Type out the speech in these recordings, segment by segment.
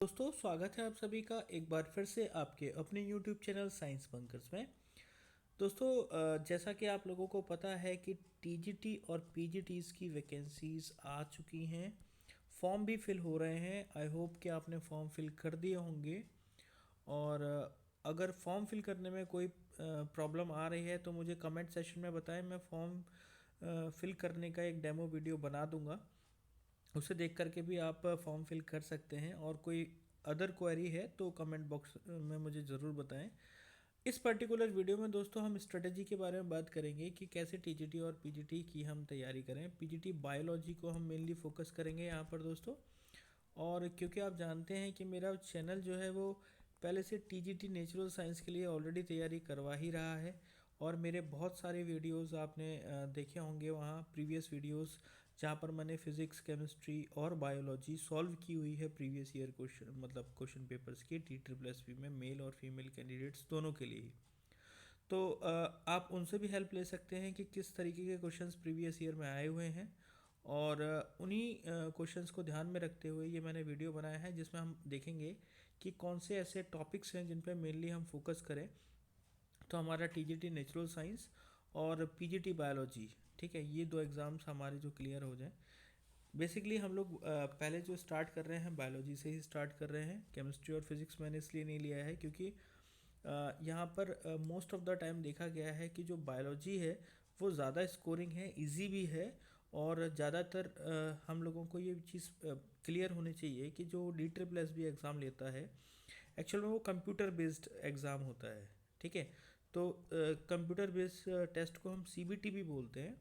दोस्तों स्वागत है आप सभी का एक बार फिर से आपके अपने YouTube चैनल साइंस बंकर्स में। दोस्तों जैसा कि आप लोगों को पता है कि टीजीटी और पीजीटीज की वैकेंसीज आ चुकी हैं, फॉर्म भी फिल हो रहे हैं। आई होप कि आपने फॉर्म फिल कर दिए होंगे। और अगर फॉर्म फिल करने में कोई प्रॉब्लम आ रही है तो मुझे कमेंट सेशन में बताएं। मैं फॉर्म फिल करने का एक डेमो वीडियो बना दूंगा, उसे देख करके भी आप फॉर्म फिल कर सकते हैं। और कोई अदर क्वेरी है तो कमेंट बॉक्स में मुझे ज़रूर बताएं। इस पर्टिकुलर वीडियो में दोस्तों हम स्ट्रेटजी के बारे में बात करेंगे कि कैसे टीजीटी और पीजीटी की हम तैयारी करें। पीजीटी बायोलॉजी को हम मेनली फोकस करेंगे यहाँ पर दोस्तों। और क्योंकि आप जानते हैं कि मेरा चैनल जो है वो पहले से टीजीटी नेचुरल साइंस के लिए ऑलरेडी तैयारी करवा ही रहा है। और मेरे बहुत सारे वीडियोस आपने देखे होंगे वहाँ, प्रीवियस वीडियोस जहाँ पर मैंने फिज़िक्स, केमिस्ट्री और बायोलॉजी सॉल्व की हुई है प्रीवियस ईयर क्वेश्चन, मतलब क्वेश्चन पेपर्स की TSSP में मेल और फीमेल कैंडिडेट्स दोनों के लिए ही। तो आप उनसे भी हेल्प ले सकते हैं कि किस तरीके के क्वेश्चंस प्रीवियस ईयर में आए हुए हैं। और उन्हीं क्वेश्चंस को ध्यान में रखते हुए ये मैंने वीडियो बनाया है, जिसमें हम देखेंगे कि कौन से ऐसे टॉपिक्स हैं जिन पर मेनली हम फोकस करें। तो हमारा टीजीटी नेचुरल साइंस और पीजीटी बायोलॉजी, ठीक है, ये दो एग्ज़ाम्स हमारे जो क्लियर हो जाएं। बेसिकली हम लोग पहले जो स्टार्ट कर रहे हैं बायोलॉजी से ही स्टार्ट कर रहे हैं। केमिस्ट्री और फिज़िक्स मैंने इसलिए नहीं लिया है क्योंकि यहाँ पर मोस्ट ऑफ द टाइम देखा गया है कि जो बायोलॉजी है वो ज़्यादा स्कोरिंग है, इजी भी है। और ज़्यादातर हम लोगों को ये चीज़ क्लियर होनी चाहिए कि जो DSSB एग्ज़ाम लेता है एक्चुअल में वो कंप्यूटर बेस्ड एग्ज़ाम होता है, ठीक है। तो कंप्यूटर बेस्ड टेस्ट को हम CBT भी बोलते हैं।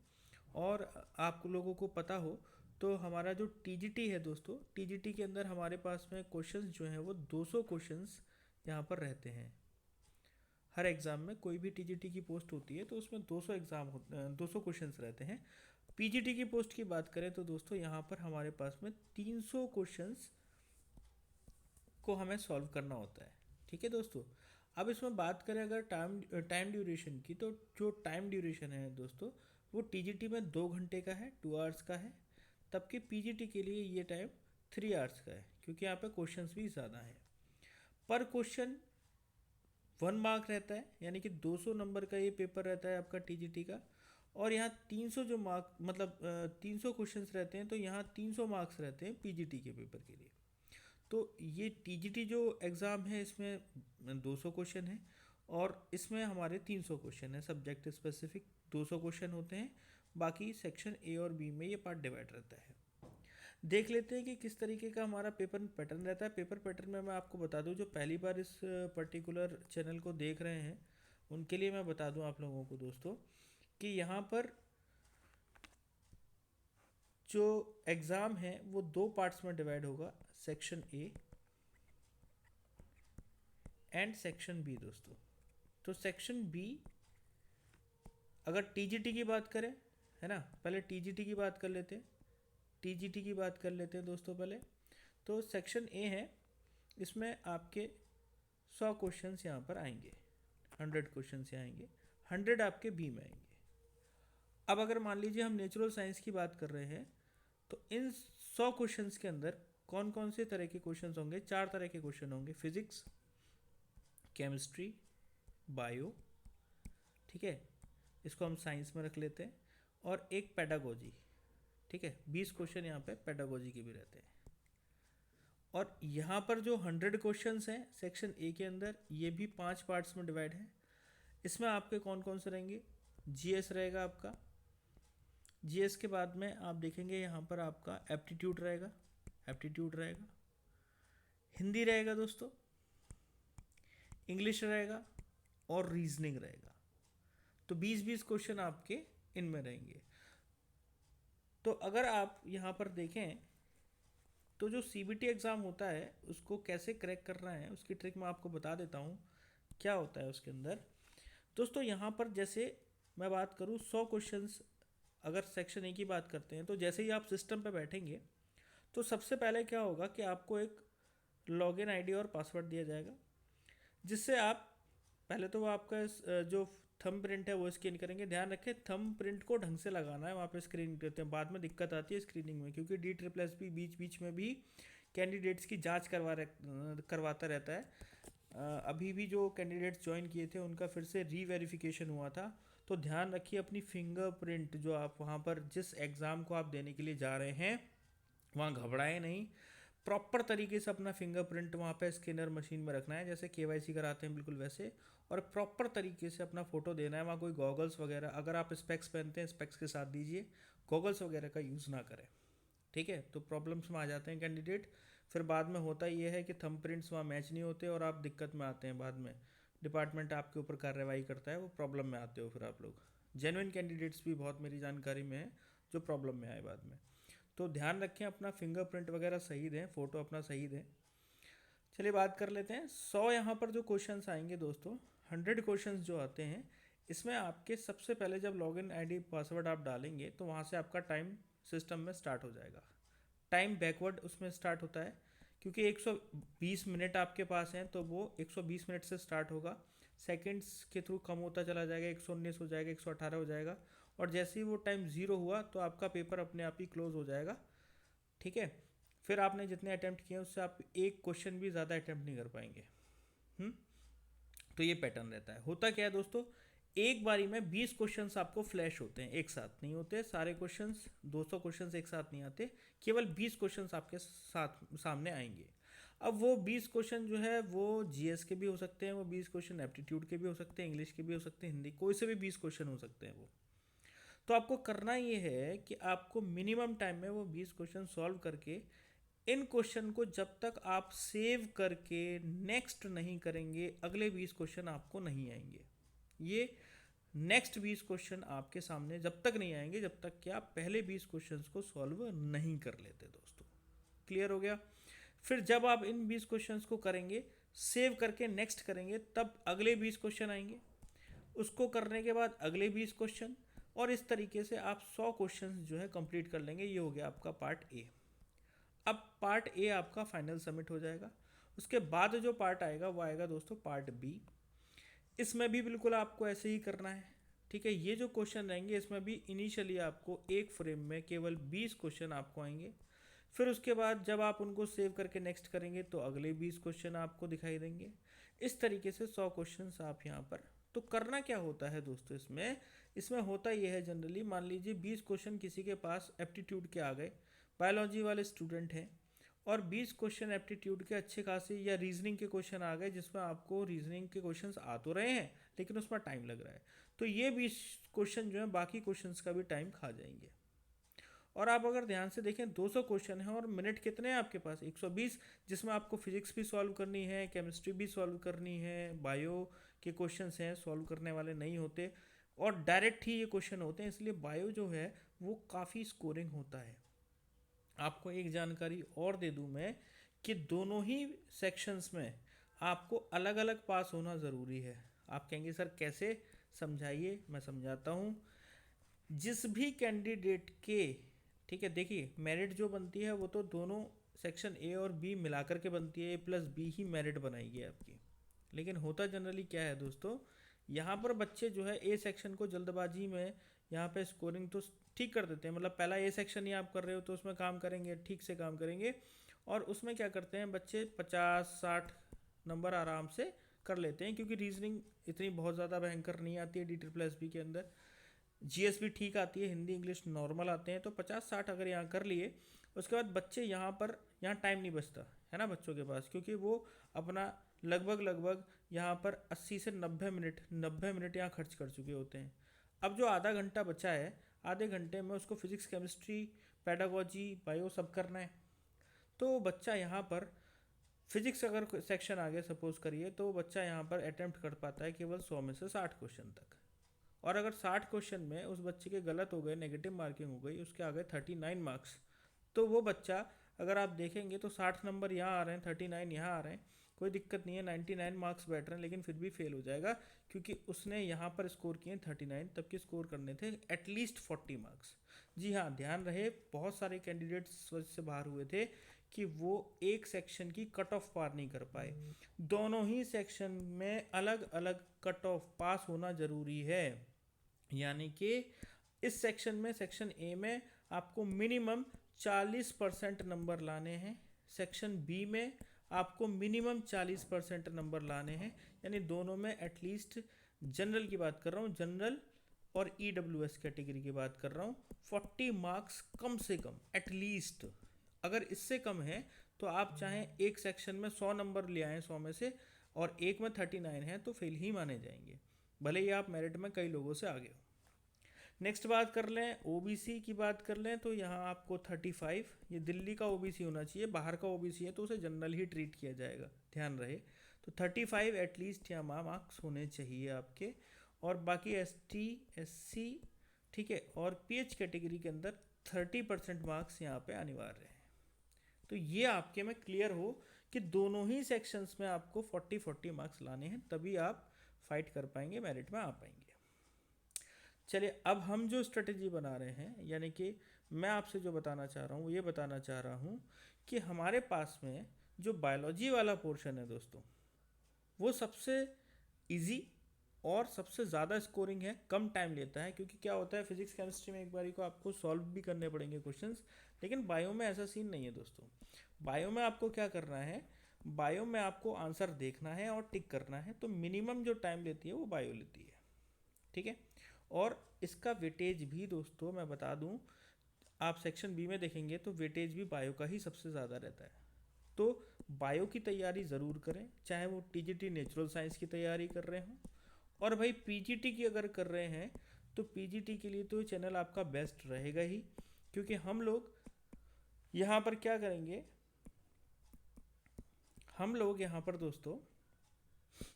और आप लोगों को पता हो तो हमारा जो टीजीटी है दोस्तों, टीजीटी के अंदर हमारे पास में क्वेश्चंस जो हैं वो 200 क्वेश्चंस यहाँ पर रहते हैं। हर एग्ज़ाम में कोई भी टीजीटी की पोस्ट होती है तो उसमें 200 क्वेश्चंस रहते हैं। पीजीटी की पोस्ट की बात करें तो दोस्तों यहाँ पर हमारे पास में 300 क्वेश्चंस को हमें सॉल्व करना होता है, ठीक है दोस्तों। अब इसमें बात करें अगर टाइम ड्यूरेशन की, तो जो टाइम ड्यूरेशन है दोस्तों वो टीजीटी में 2 घंटे का है, 2 आवर्स का है। तब कि पीजीटी के लिए ये टाइम 3 आवर्स का है, क्योंकि यहाँ पे क्वेश्चंस भी ज़्यादा हैं। पर क्वेश्चन 1 मार्क रहता है, यानी कि 200 नंबर का ये पेपर रहता है आपका टीजीटी का। और यहाँ 300 जो मार्क मतलब 300 क्वेश्चंस रहते हैं, तो यहाँ 300 मार्क्स रहते हैं पीजीटी के पेपर के लिए। तो ये टीजीटी जो एग्ज़ाम है इसमें 200 क्वेश्चन है और इसमें हमारे 300 क्वेश्चन है। सब्जेक्ट स्पेसिफिक 200 क्वेश्चन होते हैं, बाकी सेक्शन ए और बी में ये पार्ट डिवाइड रहता है। देख लेते हैं कि किस तरीके का हमारा पेपर पैटर्न रहता है। पेपर पैटर्न में मैं आपको बता दूं, जो पहली बार इस पर्टिकुलर चैनल को देख रहे हैं उनके लिए मैं बता दूं आप लोगों को दोस्तों कि यहाँ पर जो एग्ज़ाम है वो 2 पार्ट्स में डिवाइड होगा, section A and section B दोस्तों। तो सेक्शन बी, अगर टीजीटी की बात करें, है ना, पहले टीजीटी की बात कर लेते हैं। टीजीटी की बात कर लेते हैं दोस्तों पहले। तो सेक्शन ए है, इसमें आपके 100 क्वेश्चंस यहाँ पर आएंगे, 100 क्वेश्चंस यहाँ आएंगे, 100 आपके बी में आएंगे। अब अगर मान लीजिए हम नेचुरल साइंस की बात कर रहे हैं तो इन 100 क्वेश्चंस के अंदर कौन कौन से तरह के क्वेश्चंस होंगे? 4 तरह के क्वेश्चन होंगे, फिजिक्स, केमिस्ट्री, बायो, ठीक है, इसको हम साइंस में रख लेते हैं। और एक पेडागोजी, ठीक है, 20 क्वेश्चन यहाँ पे पेडागोजी के भी रहते हैं। और यहाँ पर जो 100 क्वेश्चंस हैं सेक्शन ए के अंदर, ये भी 5 पार्ट्स में डिवाइड है। इसमें आपके कौन कौन से रहेंगे? जीएस रहेगा आपका। जीएस के बाद में आप देखेंगे यहाँ पर आपका एप्टीट्यूड रहेगा, हिंदी रहेगा दोस्तों, इंग्लिश रहेगा और रीजनिंग रहेगा। तो 20-20 क्वेश्चन आपके इनमें रहेंगे। तो अगर आप यहाँ पर देखें तो जो सीबीटी एग्ज़ाम होता है उसको कैसे क्रैक करना है उसकी ट्रिक मैं आपको बता देता हूँ। क्या होता है उसके अंदर दोस्तों, यहाँ पर जैसे मैं बात करूँ 100 क्वेश्चंस, अगर सेक्शन ए की बात करते हैं तो जैसे ही आप सिस्टम पे बैठेंगे तो सबसे पहले क्या होगा कि आपको एक लॉगिन आईडी और पासवर्ड दिया जाएगा, जिससे आप पहले तो वो आपका जो थंब प्रिंट है वो स्कैन करेंगे। ध्यान रखें थंब प्रिंट को ढंग से लगाना है, वहाँ पे स्क्रीनिंग करते हैं, बाद में दिक्कत आती है स्क्रीनिंग में, क्योंकि DSSB बीच बीच में भी कैंडिडेट्स की जांच करवाता रहता है। अभी भी जो कैंडिडेट्स ज्वाइन किए थे उनका फिर से रीवेरिफिकेशन हुआ था। तो ध्यान रखिए अपनी फिंगरप्रिंट जो आप वहाँ पर जिस एग्ज़ाम को आप देने के लिए जा रहे हैं वहाँ घबराएं नहीं। प्रॉपर तरीके से अपना फिंगरप्रिंट वहाँ पे स्कैनर मशीन में रखना है, जैसे केवाईसी कराते हैं बिल्कुल वैसे। और प्रॉपर तरीके से अपना फ़ोटो देना है। वहाँ कोई गॉगल्स वगैरह, अगर आप स्पेक्स पहनते हैं स्पेक्स के साथ दीजिए, गॉगल्स वगैरह का यूज़ ना करें। ठीक है, तो प्रॉब्लम्स में आ जाते हैं कैंडिडेट। फिर बाद में होता ये है कि थंब प्रिंट्स वहाँ मैच नहीं होते और आप दिक्कत में आते हैं बाद में। डिपार्टमेंट आपके ऊपर कार्रवाई करता है, वो प्रॉब्लम में आते हो फिर आप लोग। जेन्युइन कैंडिडेट्स भी बहुत मेरी जानकारी में है जो प्रॉब्लम में आए बाद में। तो ध्यान रखें अपना फिंगरप्रिंट वगैरह सही दें, फ़ोटो अपना सही दें। चलिए बात कर लेते हैं 100 यहाँ पर जो क्वेश्चंस आएंगे दोस्तों, 100 क्वेश्चंस जो आते हैं, इसमें आपके सबसे पहले जब लॉगिन आईडी पासवर्ड आप डालेंगे तो वहाँ से आपका टाइम सिस्टम में स्टार्ट हो जाएगा। टाइम बैकवर्ड उसमें स्टार्ट होता है, क्योंकि 120 मिनट आपके पास हैं तो वो 120 मिनट से स्टार्ट होगा। सेकंड्स के थ्रू कम होता चला जाएगा, 119 हो जाएगा, 118 हो जाएगा। और जैसे ही वो टाइम ज़ीरो हुआ तो आपका पेपर अपने आप ही क्लोज हो जाएगा। ठीक है, फिर आपने जितने अटैम्प्ट किए उससे आप एक क्वेश्चन भी ज़्यादा अटैम्प्ट नहीं कर पाएंगे। हम्म तो ये पैटर्न रहता है। होता क्या है दोस्तों, एक बारी में 20 क्वेश्चंस आपको फ्लैश होते हैं, एक साथ नहीं होते सारे क्वेश्चंस, 200 क्वेश्चंस एक साथ नहीं आते, केवल 20 क्वेश्चंस आपके साथ सामने आएंगे। अब वो 20 क्वेश्चन जो है वो जीएस के भी हो सकते हैं, वो 20 क्वेश्चन एप्टीट्यूड के भी हो सकते हैं, इंग्लिश के भी हो सकते हैं, हिंदी, कोई से भी 20 क्वेश्चन हो सकते हैं वो। तो आपको करना ये है कि आपको मिनिमम टाइम में वो 20 क्वेश्चन सॉल्व करके इन क्वेश्चन को जब तक आप सेव करके नेक्स्ट नहीं करेंगे अगले 20 क्वेश्चन आपको नहीं आएंगे। ये नेक्स्ट 20 क्वेश्चन आपके सामने जब तक नहीं आएंगे जब तक कि आप पहले 20 क्वेश्चंस को सॉल्व नहीं कर लेते दोस्तों। क्लियर हो गया। फिर जब आप इन 20 क्वेश्चंस को करेंगे, सेव करके नेक्स्ट करेंगे, तब अगले 20 क्वेश्चन आएंगे, उसको करने के बाद अगले 20 क्वेश्चन, और इस तरीके से आप 100 क्वेश्चंस जो है कंप्लीट कर लेंगे। ये हो गया आपका पार्ट ए। अब पार्ट ए आपका फाइनल सबमिट हो जाएगा। उसके बाद जो पार्ट आएगा वो आएगा दोस्तों पार्ट बी। इसमें भी बिल्कुल आपको ऐसे ही करना है। ठीक है, ये जो क्वेश्चन रहेंगे इसमें भी इनिशियली आपको एक फ्रेम में केवल 20 क्वेश्चन आपको आएंगे। फिर उसके बाद जब आप उनको सेव करके नेक्स्ट करेंगे तो अगले 20 क्वेश्चन आपको दिखाई देंगे। इस तरीके से 100 क्वेश्चन आप यहाँ पर। तो करना क्या होता है दोस्तों, इसमें इसमें होता यह है जनरली, मान लीजिए 20 क्वेश्चन किसी के पास एप्टीट्यूड के आ गए, बायोलॉजी वाले स्टूडेंट हैं, और 20 क्वेश्चन एप्टीट्यूड के अच्छे खासे या रीजनिंग के क्वेश्चन आ गए जिसमें आपको रीजनिंग के क्वेश्चंस आ तो रहे हैं लेकिन उसमें टाइम लग रहा है, तो ये 20 क्वेश्चन जो है बाकी क्वेश्चंस का भी टाइम खा जाएंगे। और आप अगर ध्यान से देखें 200 क्वेश्चन है और मिनट कितने हैं आपके पास, 120, जिसमें आपको फिजिक्स भी सॉल्व करनी है, केमिस्ट्री भी सॉल्व करनी है, बायो के क्वेश्चंस हैं सॉल्व करने वाले नहीं होते, और डायरेक्ट ही ये क्वेश्चन होते हैं, इसलिए बायो जो है वो काफ़ी स्कोरिंग होता है। आपको एक जानकारी और दे दूं मैं कि दोनों ही सेक्शंस में आपको अलग अलग पास होना ज़रूरी है। आप कहेंगे सर कैसे, समझाइए, मैं समझाता हूँ। जिस भी कैंडिडेट के, ठीक है, देखिए मेरिट जो बनती है वो तो दोनों सेक्शन ए और बी मिलाकर के बनती है, ए प्लस बी ही मेरिट बनाएगी आपकी। लेकिन होता जनरली क्या है दोस्तों, यहाँ पर बच्चे जो है ए सेक्शन को जल्दबाजी में यहाँ पे स्कोरिंग तो ठीक कर देते हैं, मतलब पहला ए सेक्शन ही आप कर रहे हो तो उसमें काम करेंगे, ठीक से काम करेंगे, और उसमें क्या करते हैं बच्चे 50-60 नंबर आराम से कर लेते हैं, क्योंकि रीजनिंग इतनी बहुत ज़्यादा भयंकर नहीं आती है डी प्लस बी के अंदर, जीएस भी ठीक आती है, हिंदी इंग्लिश नॉर्मल आते हैं, तो 50-60 अगर यहाँ कर लिए, उसके बाद बच्चे यहाँ टाइम नहीं बचता है ना बच्चों के पास, क्योंकि वो अपना लगभग यहाँ पर 80 से 90 मिनट यहाँ खर्च कर चुके होते हैं। अब जो आधा घंटा बचा है, आधे घंटे में उसको फिजिक्स केमिस्ट्री पेडागोजी बायो सब करना है। तो बच्चा यहाँ पर फिजिक्स अगर सेक्शन आ गया सपोज करिए, तो बच्चा यहाँ पर अटेम्प्ट कर पाता है केवल 100 में से 60 क्वेश्चन तक। और अगर 60 क्वेश्चन में उस बच्चे के गलत हो गए, नेगेटिव मार्किंग हो गई, उसके आ गए 39 मार्क्स, तो वो बच्चा अगर आप देखेंगे तो 60 नंबर यहाँ आ रहे हैं, 39 यहाँ आ रहे हैं, कोई दिक्कत नहीं है, 99 मार्क्स बैठ रहे हैं, लेकिन फिर भी फेल हो जाएगा, क्योंकि उसने यहाँ पर स्कोर किए 39, तब के स्कोर करने थे एटलीस्ट 40 मार्क्स। जी हाँ, ध्यान रहे बहुत सारे कैंडिडेट्स से बाहर हुए थे कि वो एक सेक्शन की कट ऑफ पार नहीं कर पाए। दोनों ही सेक्शन में अलग अलग कट ऑफ पास होना ज़रूरी है, यानी कि इस सेक्शन में, सेक्शन ए में आपको मिनिमम 40% नंबर लाने हैं, सेक्शन बी में आपको मिनिमम 40% नंबर लाने हैं, यानी दोनों में एटलीस्ट, जनरल की बात कर रहा हूँ, जनरल और EWS कैटेगरी की बात कर रहा हूँ, 40 मार्क्स कम से कम एटलीस्ट। अगर इससे कम है तो आप चाहें एक सेक्शन में 100 नंबर ले आएँ 100 में से, और एक में 39 है तो फेल ही माने जाएंगे, भले ही आप मेरिट में कई लोगों से आगे हो। नेक्स्ट बात कर लें ओबीसी की बात कर लें, तो यहाँ आपको 35, ये दिल्ली का ओबीसी होना चाहिए, बाहर का ओबीसी है तो उसे जनरल ही ट्रीट किया जाएगा, ध्यान रहे। तो 35 एटलीस्ट यहाँ मार्क्स होने चाहिए आपके, और बाकी ST SC, ठीक है, और PH कैटेगरी के अंदर 30% मार्क्स यहाँ पे अनिवार्य है। तो ये आपके में क्लियर हो कि दोनों ही सेक्शंस में आपको 40-40 मार्क्स लाने हैं, तभी आप फाइट कर पाएंगे, मेरिट में आ पाएंगे। चलिए, अब हम जो स्ट्रेटेजी बना रहे हैं, यानी कि मैं आपसे जो बताना चाह रहा हूँ, ये बताना चाह रहा हूँ कि हमारे पास में जो बायोलॉजी वाला पोर्शन है दोस्तों, वो सबसे इजी और सबसे ज़्यादा स्कोरिंग है, कम टाइम लेता है, क्योंकि क्या होता है फिजिक्स केमिस्ट्री में एक बारी को आपको सॉल्व भी करने पड़ेंगे क्वेश्चंस, लेकिन बायो में ऐसा सीन नहीं है दोस्तों। बायो में आपको क्या करना है, बायो में आपको आंसर देखना है और टिक करना है, तो मिनिमम जो टाइम लेती है वो बायो लेती है, ठीक है। और इसका वेटेज भी दोस्तों मैं बता दूं, आप सेक्शन बी में देखेंगे तो वेटेज भी बायो का ही सबसे ज़्यादा रहता है। तो बायो की तैयारी ज़रूर करें, चाहे वो TGT नेचुरल साइंस की तैयारी कर रहे हों, और भाई PGT की अगर कर रहे हैं तो PGT के लिए तो चैनल आपका बेस्ट रहेगा ही, क्योंकि हम लोग यहाँ पर क्या करेंगे, हम लोग यहाँ पर दोस्तों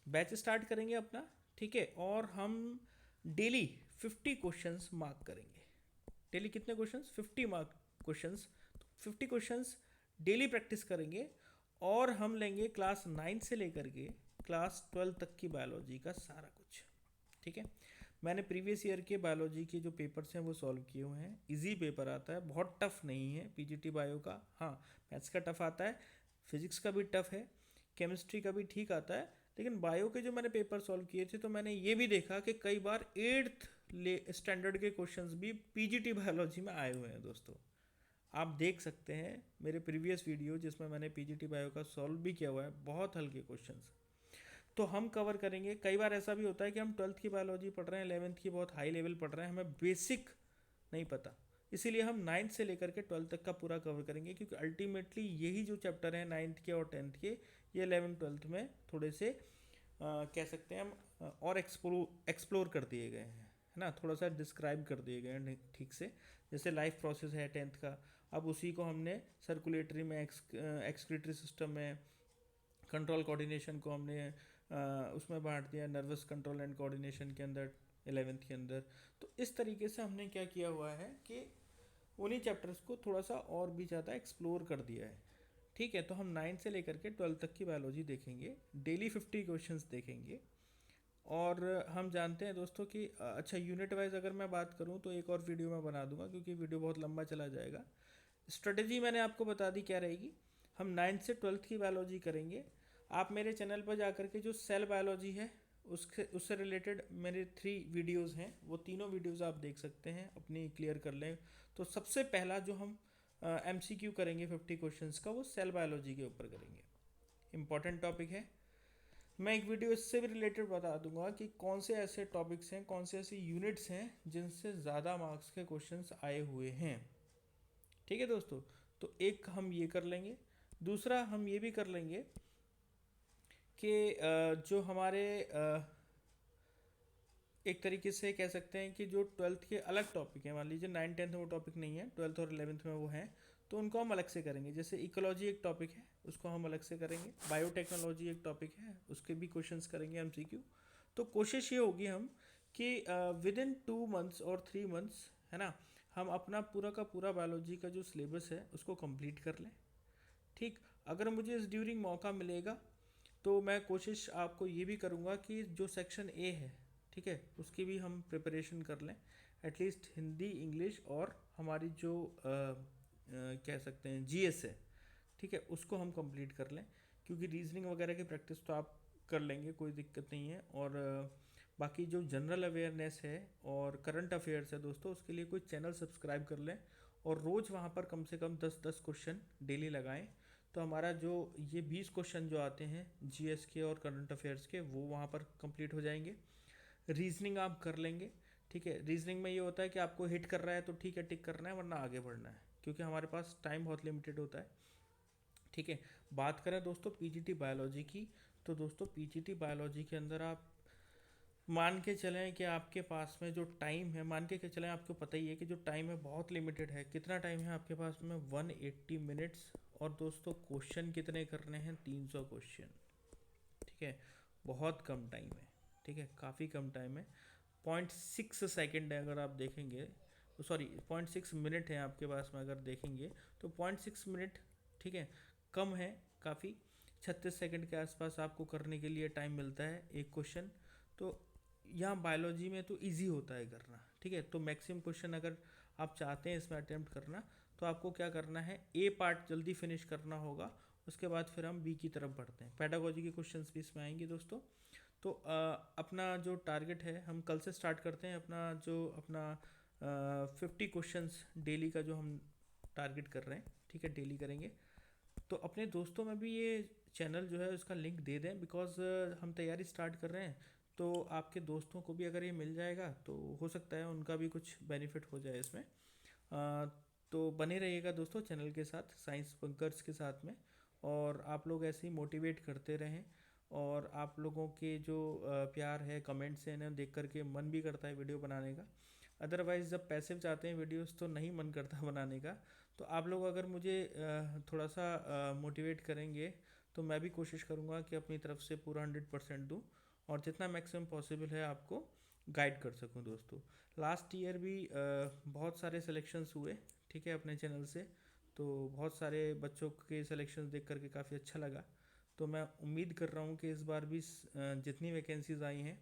बैच स्टार्ट करेंगे अपना, ठीक है, और हम डेली 50 क्वेश्चंस मार्क करेंगे। डेली कितने questions? 50 mark questions, 50 questions daily practice करेंगे, और हम लेंगे क्लास 9 से लेकर के क्लास 12 तक की बायोलॉजी का सारा कुछ, ठीक है। मैंने प्रीवियस ईयर के बायोलॉजी के जो पेपर्स हैं वो सॉल्व किए हुए हैं, इजी पेपर आता है, बहुत टफ नहीं है PGT बायो का। हाँ, मैथ्स का टफ आता है, फिजिक्स का भी टफ है, केमिस्ट्री का भी ठीक आता है, लेकिन बायो के जो मैंने पेपर सॉल्व किए थे तो मैंने ये भी देखा कि कई बार 8th स्टैंडर्ड के क्वेश्चंस भी PGT बायोलॉजी में आए हुए हैं दोस्तों। आप देख सकते हैं मेरे प्रीवियस वीडियो जिसमें मैंने PGT बायो का सॉल्व भी किया हुआ है, बहुत हल्के क्वेश्चंस तो हम कवर करेंगे। कई बार ऐसा भी होता है कि हम 12th की बायोलॉजी पढ़ रहे हैं, 11th की बहुत हाई लेवल पढ़ रहे हैं, हमें बेसिक नहीं पता, इसीलिए हम 9th से लेकर के 12th तक का पूरा कवर करेंगे, क्योंकि अल्टीमेटली यही जो चैप्टर हैं 9th के और 10th के, ये 11th 12th में थोड़े से कह सकते हैं हम और एक्सप्लोर कर दिए गए हैं, है ना, थोड़ा सा डिस्क्राइब कर दिए गए हैं ठीक से। जैसे लाइफ प्रोसेस है 10th का, अब उसी को हमने सर्कुलेटरी में, एक्सक्रीटरी सिस्टम में, कंट्रोल कोऑर्डिनेशन को हमने उसमें बांट दिया, नर्वस कंट्रोल एंड कोऑर्डिनेशन के अंदर 11th के अंदर। तो इस तरीके से हमने क्या किया हुआ है कि उन्हीं चैप्टर्स को थोड़ा सा और भी ज़्यादा एक्सप्लोर कर दिया है, ठीक है। तो हम 9 से लेकर के 12 तक की बायोलॉजी देखेंगे, डेली 50 क्वेश्चंस देखेंगे, और हम जानते हैं दोस्तों कि अच्छा, यूनिट वाइज अगर मैं बात करूं तो एक और वीडियो मैं बना दूंगा, क्योंकि वीडियो बहुत लंबा चला जाएगा। स्ट्रेटजी मैंने आपको बता दी क्या रहेगी, हम 9 से 12 की बायोलॉजी करेंगे। आप मेरे चैनल पर जाकर के जो सेल बायोलॉजी है उससे रिलेटेड मेरे 3 वीडियोस हैं, वो तीनों वीडियोस आप देख सकते हैं, अपनी क्लियर कर लें। तो सबसे पहला जो हम MCQ करेंगे 50 क्वेश्चंस का, वो सेल बायोलॉजी के ऊपर करेंगे, इम्पॉर्टेंट टॉपिक है। मैं एक वीडियो इससे भी रिलेटेड बता दूंगा कि कौन से ऐसे टॉपिक्स हैं, कौन से ऐसी यूनिट्स हैं जिनसे ज़्यादा मार्क्स के क्वेश्चंस आए हुए हैं, ठीक है दोस्तों। तो एक हम ये कर लेंगे, दूसरा हम ये भी कर लेंगे कि जो हमारे एक तरीके से कह सकते हैं कि जो 12th के अलग टॉपिक हैं, मान लीजिए 9 10th में वो टॉपिक नहीं है, 12th और 11th में वो हैं, तो उनको हम अलग से करेंगे। जैसे इकोलॉजी एक टॉपिक है, उसको हम अलग से करेंगे, बायोटेक्नोलॉजी एक टॉपिक है, उसके भी क्वेश्चंस करेंगे MCQ। तो कोशिश ये होगी हम कि विद इन 2 मंथ्स और 3 मंथ्स, है ना, हम अपना पूरा का पूरा बायोलॉजी का जो सिलेबस है उसको कंप्लीट कर लें, ठीक। अगर मुझे इस ड्यूरिंग मौका मिलेगा तो मैं कोशिश आपको ये भी करूँगा कि जो सेक्शन A है, ठीक है, उसकी भी हम प्रिपरेशन कर लें, एटलीस्ट हिंदी, इंग्लिश और हमारी जो कह सकते हैं GS है, ठीक है, उसको हम कंप्लीट कर लें, क्योंकि रीजनिंग वगैरह की प्रैक्टिस तो आप कर लेंगे, कोई दिक्कत नहीं है। और बाकी जो जनरल अवेयरनेस है और करंट अफेयर्स है दोस्तों, उसके लिए कोई चैनल सब्सक्राइब कर लें, और रोज़ वहाँ पर कम से कम 10-10 क्वेश्चन डेली लगाएं, तो हमारा जो ये 20 क्वेश्चन जो आते हैं जीएस के और करंट अफेयर्स के, वो वहाँ पर कंप्लीट हो जाएंगे। रीजनिंग आप कर लेंगे, ठीक है। रीजनिंग में ये होता है कि आपको हिट कर रहा है तो ठीक है, टिक करना है, वरना आगे बढ़ना है, क्योंकि हमारे पास टाइम बहुत लिमिटेड होता है, ठीक है। बात करें दोस्तों पीजीटी बायोलॉजी की, तो दोस्तों पीजीटी बायोलॉजी के अंदर आप मान के चलें कि आपके पास में जो टाइम है, मान के चलें, आपको पता ही है कि जो टाइम है बहुत लिमिटेड है। कितना टाइम है आपके पास में? 180 मिनट्स। और दोस्तों क्वेश्चन कितने करने हैं? 300 क्वेश्चन, ठीक है। बहुत कम टाइम है, ठीक है, काफ़ी कम टाइम है। 0.6 सेकेंड है अगर आप देखेंगे, सॉरी 0.6 मिनट है आपके पास में अगर देखेंगे, तो 0.6 मिनट, ठीक है, कम है काफ़ी। 36 सेकेंड के आसपास आपको करने के लिए टाइम मिलता है एक क्वेश्चन। तो यहाँ बायोलॉजी में तो इजी होता है करना, ठीक है। तो मैक्सिमम क्वेश्चन अगर आप चाहते हैं इसमें अटेम्प्ट करना, तो आपको क्या करना है, ए पार्ट जल्दी फिनिश करना होगा, उसके बाद फिर हम बी की तरफ बढ़ते हैं। पेडागोजी के क्वेश्चंस भी इसमें आएंगे दोस्तों। तो अपना जो टारगेट है, हम कल से स्टार्ट करते हैं अपना 50 क्वेश्चंस डेली का जो हम टारगेट कर रहे हैं, ठीक है, डेली करेंगे। तो अपने दोस्तों में भी ये चैनल जो है उसका लिंक दे दें, बिकॉज हम तैयारी स्टार्ट कर रहे हैं, तो आपके दोस्तों को भी अगर ये मिल जाएगा तो हो सकता है उनका भी कुछ बेनिफिट हो जाए इसमें। तो बने रहिएगा दोस्तों चैनल के साथ, साइंस बंकर्स के साथ में, और आप लोग ऐसे ही मोटिवेट करते रहें। और आप लोगों के जो प्यार है, कमेंट्स हैं, इन्हें देख करके मन भी करता है वीडियो बनाने का। अदरवाइज़ जब पैसिव चाहते हैं वीडियोस तो नहीं मन करता बनाने का। तो आप लोग अगर मुझे थोड़ा सा मोटिवेट करेंगे, तो मैं भी कोशिश करूँगा कि अपनी तरफ से पूरा 100% दूँ, और जितना मैक्सिमम पॉसिबल है आपको गाइड कर सकूँ दोस्तों। लास्ट ईयर भी बहुत सारे सिलेक्शंस हुए, ठीक है, अपने चैनल से। तो बहुत सारे बच्चों के सिलेक्शंस देख करके काफ़ी अच्छा लगा। तो मैं उम्मीद कर रहा हूँ कि इस बार भी जितनी वैकेंसीज आई हैं,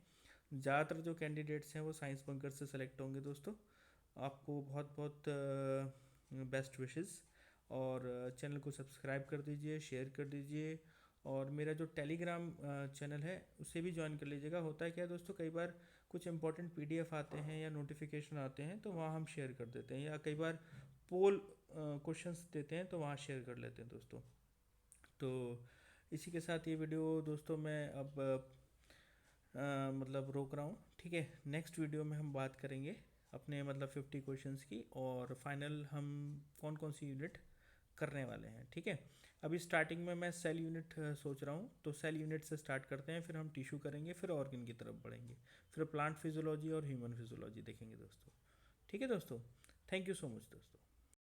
ज़्यादातर जो कैंडिडेट्स हैं वो साइंस बंकर से सेलेक्ट होंगे दोस्तों। आपको बहुत बहुत बेस्ट विशेस। और चैनल को सब्सक्राइब कर दीजिए, शेयर कर दीजिए, और मेरा जो टेलीग्राम चैनल है उसे भी ज्वाइन कर लीजिएगा। होता है क्या दोस्तों, कई बार कुछ इंपॉर्टेंट पीडीएफ आते हैं या नोटिफिकेशन आते हैं तो वहाँ हम शेयर कर देते हैं, या कई बार पोल क्वेश्चंस देते हैं तो वहाँ शेयर कर लेते हैं दोस्तों। तो इसी के साथ ये वीडियो दोस्तों मैं अब मतलब रोक रहा हूँ, ठीक है। नेक्स्ट वीडियो में हम बात करेंगे अपने मतलब 50 क्वेश्चंस की, और फाइनल हम कौन कौन सी यूनिट करने वाले हैं, ठीक है। अभी स्टार्टिंग में मैं सेल यूनिट सोच रहा हूँ, तो सेल यूनिट से स्टार्ट करते हैं, फिर हम टिश्यू करेंगे, फिर ऑर्गन की तरफ बढ़ेंगे, फिर प्लांट फिजियोलॉजी और ह्यूमन फिजियोलॉजी देखेंगे दोस्तों, ठीक है दोस्तों। थैंक यू सो मच दोस्तों।